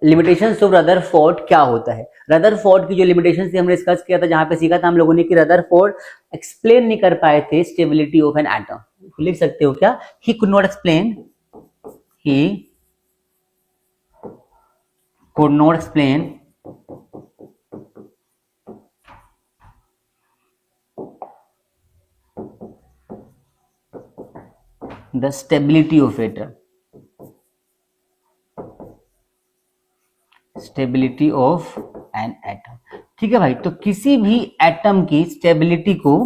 Limitations of Rutherford क्या होता है। रदरफोर्ड की जो लिमिटेशंस थी हमने डिस्कस किया था, जहां पे सीखा था हम लोगों ने कि रदरफोर्ड एक्सप्लेन नहीं कर पाए थे स्टेबिलिटी ऑफ एन एटम। लिख सकते हो क्या, he could not explain, he could not explain the stability of atom, stability of an atom. ठीक है भाई, तो किसी भी एटम की स्टेबिलिटी को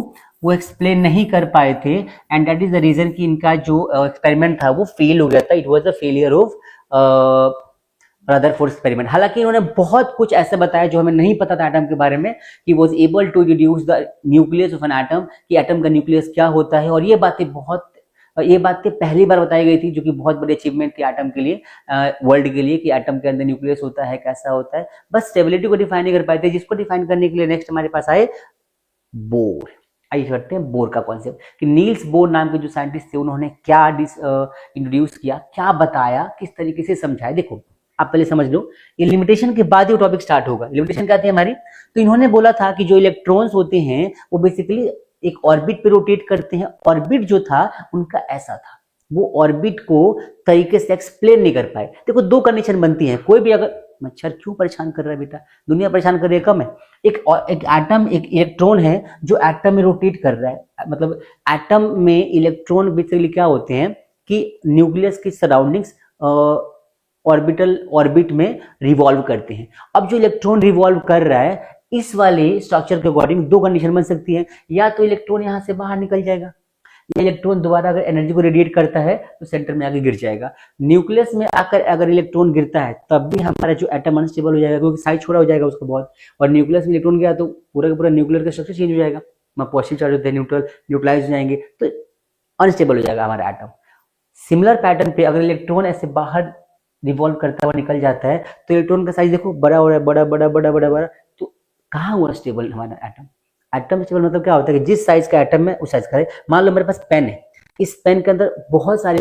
वो एक्सप्लेन नहीं कर पाए थे, and that is the reason कि इनका जो एक्सपेरिमेंट था वो फेल हो गया था। It was a failure of Rutherford experiment. हालांकि इन्होंने बहुत कुछ ऐसे बताया जो हमें नहीं पता था एटम के बारे में, कि was able to deduce the nucleus of an atom, कि एटम का न्यूक्लियस क्या होता है। और ये बातें पहली बार बताई गई थी, जो कि बहुत बड़ी अचीवमेंट थी एटम के लिए, वर्ल्ड के लिए, कि एटम के अंदर न्यूक्लियस होता है, कैसा होता है। बस स्टेबिलिटी को डिफाइन नहीं कर पाए थे, जिसको डिफाइन करने के लिए नेक्स्ट हमारे पास आए बोर। आइए करते हैं बोर का कॉन्सेप्ट, कि नील्स बोर नाम के जो साइंटिस्ट थे उन्होंने क्या इंट्रोड्यूस किया, क्या बताया, किस तरीके से समझाया। देखो आप पहले समझ लो, ये लिमिटेशन के बाद ही टॉपिक स्टार्ट होगा। लिमिटेशन क्या थी हमारी, तो इन्होंने बोला था कि जो इलेक्ट्रॉन्स होते हैं वो बेसिकली एक ऑर्बिट पे रोटेट करते हैं। ऑर्बिट जो था उनका ऐसा था, वो ऑर्बिट को तरीके से एक्सप्लेन नहीं कर पाए। देखो दो कंडीशन बनती है, कोई भी अगर, मच्छर क्यों परेशान कर रहा है बेटा, दुनिया परेशान कर रही है, कम है। एक एटम, एक इलेक्ट्रॉन है जो एटम में रोटेट कर रहा है, मतलब एटम में इलेक्ट्रॉन बेसिकली क्या होते हैं कि न्यूक्लियस की सराउंडिंग्स ऑर्बिट में रिवॉल्व करते हैं। अब जो इलेक्ट्रॉन रिवॉल्व कर रहा है, इस वाले स्ट्रक्चर के अकॉर्डिंग दो कंडीशन बन सकती है, या तो इलेक्ट्रॉन यहां से बाहर निकल जाएगा, या इलेक्ट्रॉन दोबारा अगर एनर्जी को रेडिएट करता है तो सेंटर में आके गिर जाएगा। न्यूक्लियस में आकर अगर इलेक्ट्रॉन गिरता है तब भी हमारा जो एटम अनस्टेबल हो जाएगा, क्योंकि साइज छोटा हो जाएगा उसका बहुत, और न्यूक्लियस में इलेक्ट्रॉन गया तो पूरा का पूरा न्यूक्लियर का स्ट्रक्चर चेंज हो जाएगा, पॉजिटिव चार्ज होते हैं, न्यूट्रलाइज हो जाएंगे, तो अनस्टेबल हो जाएगा हमारा एटम। सिमिलर पैटर्न पे अगर इलेक्ट्रॉन ऐसे बाहर रिवॉल्व करता हुआ निकल जाता है तो इलेक्ट्रॉन का साइज देखो बड़ा हो रहा है, बड़ा बड़ा बड़ा बड़ा बड़ा, तो कहाँ हुआ स्टेबल हमारा एटम। एटम स्टेबल मतलब क्या होता है कि जिस साइज का एटम है उस साइज का है। मान लो मेरे पास पेन है, इस पेन के अंदर बहुत सारे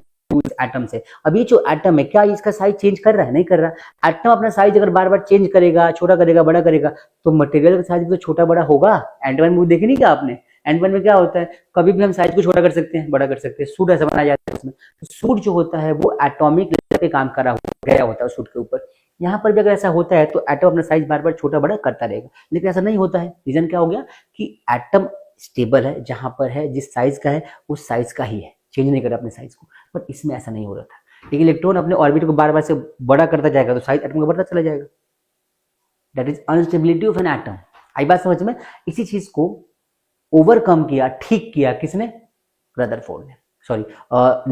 एटम्स है। अब ये जो एटम है क्या इसका साइज चेंज कर रहा है, नहीं कर रहा। एटम अपना साइज अगर बार बार चेंज करेगा, छोटा करेगा, बड़ा करेगा, तो मटेरियल का साइज भी तो छोटा बड़ा होगा। एंड मूवी देखी नहीं क्या आपने, एंड में क्या होता है, कभी भी हम साइज को छोटा कर सकते हैं, बड़ा कर सकते हैं। सूट ऐसा बनाया जाता है उसमें, तो सूट जो होता है वो एटॉमिक लेवल पे काम करा गया होता है सूट के ऊपर। यहाँ पर भी अगर ऐसा होता है तो एटम अपना साइज बार बार छोटा बड़ा करता रहेगा, लेकिन ऐसा नहीं होता है। रीजन क्या हो गया कि एटम स्टेबल है, जहां पर है जिस साइज का है उस साइज का ही है, चेंज नहीं करा अपने साइज को। पर इसमें ऐसा नहीं हो रहा था, लेकिन इलेक्ट्रॉन अपने ऑर्बिट को बार बार से बड़ा करता जाएगा तो साइज एटम का बढ़ता चला जाएगा। That is instability of an atom. आई बात समझ में। इसी चीज को ओवरकम किया, ठीक किया किसने, रदरफोर्ड ने, सॉरी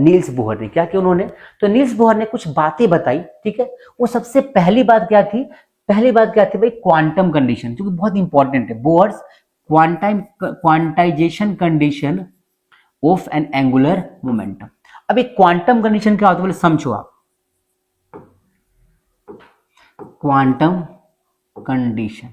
नील्स बोहर ने। क्या किया उन्होंने, तो नील्स बोहर ने कुछ बातें बताई, ठीक है। वो सबसे पहली बात क्या थी, पहली बात क्या थी भाई, क्वांटम कंडीशन, जो कि बहुत इंपॉर्टेंट है। Bohr's quantization condition of N angular momentum. अब एक क्वांटम कंडीशन क्या होता है बोले समझो आप। क्वांटम कंडीशन,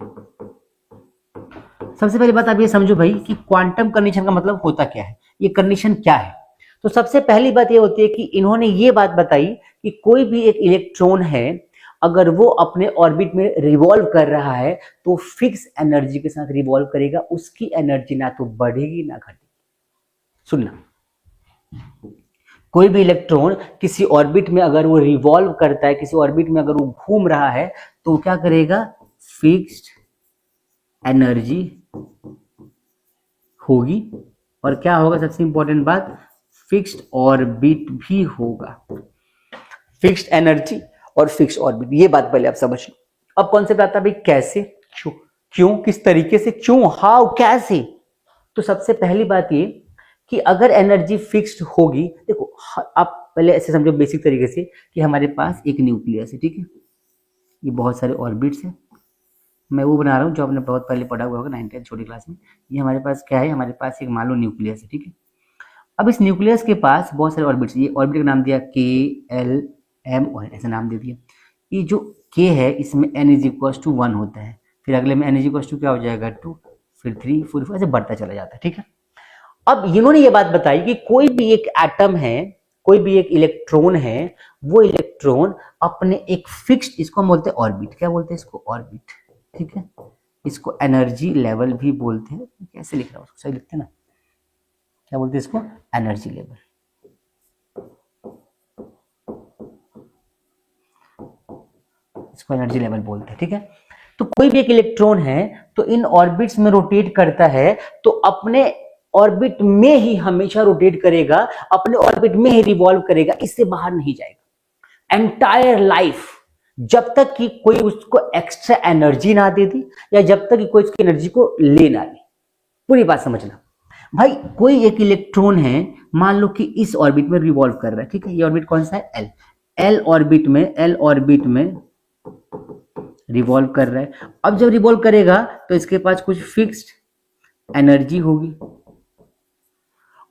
सबसे पहली बात आप ये समझो भाई कि क्वांटम कंडीशन का मतलब होता क्या है, ये कंडीशन क्या है। तो सबसे पहली बात ये होती है कि इन्होंने ये बात बताई कि कोई भी एक इलेक्ट्रॉन है, अगर वो अपने ऑर्बिट में रिवॉल्व कर रहा है तो फिक्स एनर्जी के साथ रिवॉल्व करेगा, उसकी एनर्जी ना तो बढ़ेगी ना घटेगी। सुनना, कोई भी इलेक्ट्रॉन किसी ऑर्बिट में अगर वो रिवॉल्व करता है, किसी ऑर्बिट में अगर वो घूम रहा है तो क्या करेगा, फिक्स्ड एनर्जी होगी, और क्या होगा, सबसे इंपॉर्टेंट बात, फिक्स्ड ऑर्बिट भी होगा। फिक्स्ड एनर्जी और फिक्स्ड ऑर्बिट, ये बात पहले आप समझ लो। अब कॉन्सेप्ट आता है भाई कैसे, क्यों, किस तरीके से, क्यों, हाउ, कैसे। तो सबसे पहली बात ये कि अगर एनर्जी फिक्स्ड होगी, देखो आप पहले ऐसे समझो बेसिक तरीके से कि हमारे पास एक न्यूक्लियस है, ठीक है, ये बहुत सारे ऑर्बिट्स हैं। मैं वो बना रहा हूँ जो आपने बहुत पहले पढ़ा हुआ होगा 9th छोटी क्लास में। ये हमारे पास क्या है, हमारे पास एक मान लो न्यूक्लियस है, ठीक है। अब इस न्यूक्लियस के पास बहुत सारे ऑर्बिट्स, ये ऑर्बिट का नाम दिया के, एल, एम और ऐसा नाम दे दिया। ये जो के है इसमें n इज इक्वल टू 1 होता है, फिर अगले में n इज इक्वल टू क्या हो जाएगा 2, फिर 3, 4, 5 ऐसे बढ़ता चला जाता है, ठीक है। अब इन्होंने ये बात बताई कि कोई भी एक एटम है, कोई भी एक इलेक्ट्रॉन है, वो इलेक्ट्रॉन अपने एक फिक्स्ड, इसको हम बोलते हैं ऑर्बिट, क्या बोलते हैं इसको, ऑर्बिट, ठीक है, इसको एनर्जी लेवल भी बोलते हैं। कैसे लिख रहा हूँ, सही लिखते हैं ना, क्या बोलते हैं इसको, एनर्जी लेवल। इसको एनर्जी लेवल बोलते हैं, ठीक है। तो कोई भी एक इलेक्ट्रॉन है तो इन ऑर्बिट्स में रोटेट करता है, तो अपने ऑर्बिट में ही हमेशा रोटेट करेगा, अपने ऑर्बिट में ही रिवॉल्व करेगा, इससे बाहर नहीं जाएगा एंटायर लाइफ, जब तक कि कोई उसको एक्स्ट्रा एनर्जी ना दे दे, या जब तक कि कोई उसकी एनर्जी को ले ना ले। पूरी बात समझना भाई। कोई एक इलेक्ट्रॉन है, मान लो कि इस ऑर्बिट में रिवॉल्व कर रहा है, ठीक है, ये ऑर्बिट कौन सा है, एल, एल ऑर्बिट में रिवॉल्व कर रहा है। अब जब रिवॉल्व करेगा तो इसके पास कुछ फिक्स्ड एनर्जी होगी,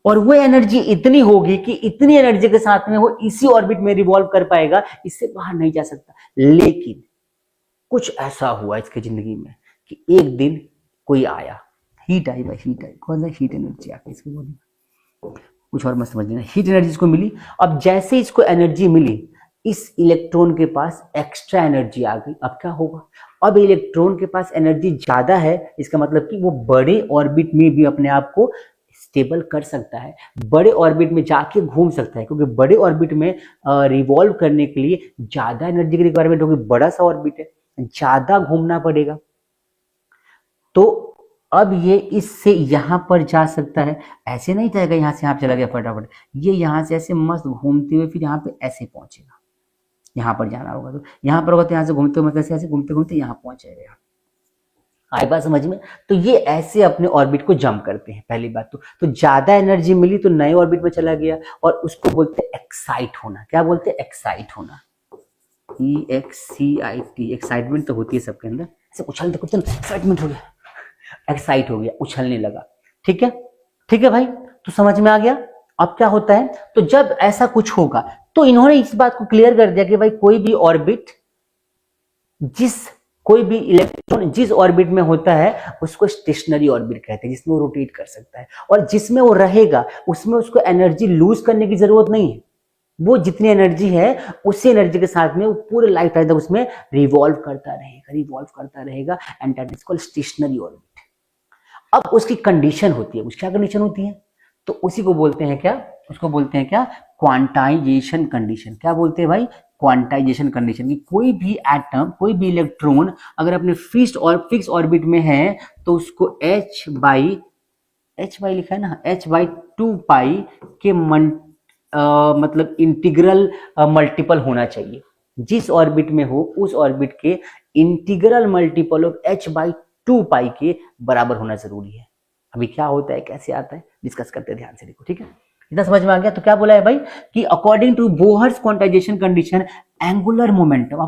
और वो एनर्जी इतनी होगी कि इतनी एनर्जी के साथ में वो इसी ऑर्बिट में रिवॉल्व कर पाएगा, इससे बाहर नहीं जा सकता। लेकिन कुछ ऐसा हुआ इसके जिंदगी में कि एक दिन कोई आया, हीट आई भाई, हीट आई, कौन सा, हीट एनर्जी आके इसकी बॉडी में, कुछ और मत समझना, हीट एनर्जी इसको मिली। अब जैसे इसको एनर्जी मिली, इस इलेक्ट्रॉन के पास एक्स्ट्रा एनर्जी आ गई। अब क्या होगा, अब इलेक्ट्रॉन के पास एनर्जी ज्यादा है, इसका मतलब कि वो बड़े ऑर्बिट में भी अपने आप को स्टेबल कर सकता है, बड़े ऑर्बिट में जाके घूम सकता है, क्योंकि बड़े ऑर्बिट में रिवॉल्व करने के लिए ज्यादा एनर्जी की रिक्वायरमेंट होगी, बड़ा सा ऑर्बिट है, ज्यादा घूमना पड़ेगा। तो अब ये इससे यहां पर जा सकता है, ऐसे नहीं जाएगा यहां से यहां चला गया फटाफट, ये यहां से ऐसे मस्त घूमते हुए फिर यहाँ पे ऐसे पहुंचेगा, यहाँ पर जाना होगा तो यहाँ पर होगा, तो यहाँ से घूमते हुए मतलब ऐसे घूमते घूमते यहाँ पहुंच जाएगा। आई बात समझ में। तो ये ऐसे अपने ऑर्बिट को जंप करते हैं। पहली बात तो ज्यादा एनर्जी मिली तो नए ऑर्बिट में चला गया, और उसको बोलते हैं एक्साइट होना। क्या बोलते हैं, एक्साइट होना, EXCIT, एक्साइटमेंट तो होती है सबके अंदर, ऐसे उछलते कुछ एक्साइटमेंट हो गया, एक्साइट हो गया, उछलने लगा, ठीक है, ठीक है भाई, तो समझ में आ गया। अब क्या होता है, तो जब ऐसा कुछ होगा तो इन्होंने इस बात को क्लियर कर दिया कि भाई कोई भी ऑर्बिट, कोई भी इलेक्ट्रॉन जिस ऑर्बिट में होता है उसको स्टेशनरी ऑर्बिट कहते हैं, जिसमें वो रोटेट कर सकता है, और जिसमें वो रहेगा उसमें उसको एनर्जी लूज करने की जरूरत नहीं है। वो जितनी एनर्जी है उसी एनर्जी के साथ में वो पूरे लाइफ टाइम तक उसमें रिवॉल्व करता रहेगा, and that is called stationery orbit. अब उसकी कंडीशन होती है, उसकी क्या कंडीशन होती है, तो उसी को बोलते हैं क्या, उसको बोलते हैं क्या, क्वांटाइजेशन कंडीशन। क्या बोलते हैं भाई, क्वांटाइजेशन कंडीशन। की कोई भी एटम, कोई भी इलेक्ट्रॉन अगर अपने फिक्स ऑर्बिट में है तो उसको h बाई लिखा है ना, h/2π के मतलब इंटीग्रल मल्टीपल होना चाहिए। जिस ऑर्बिट में हो उस ऑर्बिट के इंटीग्रल मल्टीपल ऑफ h/2π के बराबर होना जरूरी है। अभी क्या होता है, कैसे आता है, डिस्कस करते हैं, ध्यान से देखो, ठीक है। इतना समझ में आ गया। तो क्या बोला है भाई कि according to Bohr's quantization condition angular momentum,